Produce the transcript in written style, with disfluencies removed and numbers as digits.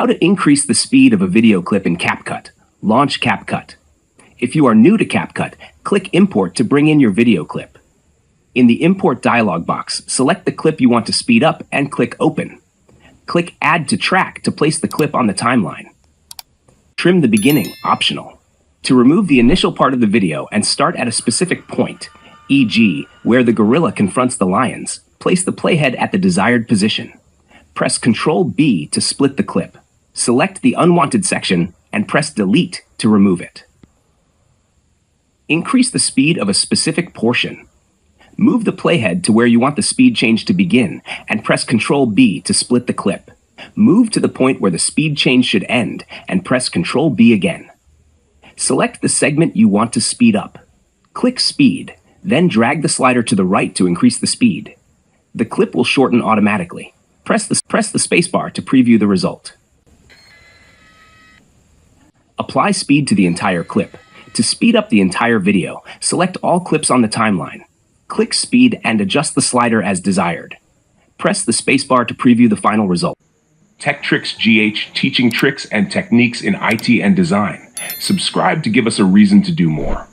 How to increase the speed of a video clip in Capcut. Launch Capcut. If you are new to Capcut, click Import to bring in your video clip. In the Import dialog box, select the clip you want to speed up and click Open. Click Add to Track to place the clip on the timeline. Trim the beginning, optional. To remove the initial part of the video and start at a specific point, e.g., where the gorilla confronts the lions, place the playhead at the desired position. Press Ctrl-B to split the clip. Select the unwanted section and press Delete to remove it. Increase the speed of a specific portion. Move the playhead to where you want the speed change to begin and press Ctrl-B to split the clip. Move to the point where the speed change should end and press Ctrl-B again. Select the segment you want to speed up. Click Speed, then drag the slider to the right to increase the speed. The clip will shorten automatically. Press the spacebar to preview the result. Apply speed to the entire clip. To speed up the entire video, select all clips on the timeline. Click Speed and adjust the slider as desired. Press the spacebar to preview the final result. Tech Tricks GH, teaching tricks and techniques in IT and design. Subscribe to give us a reason to do more.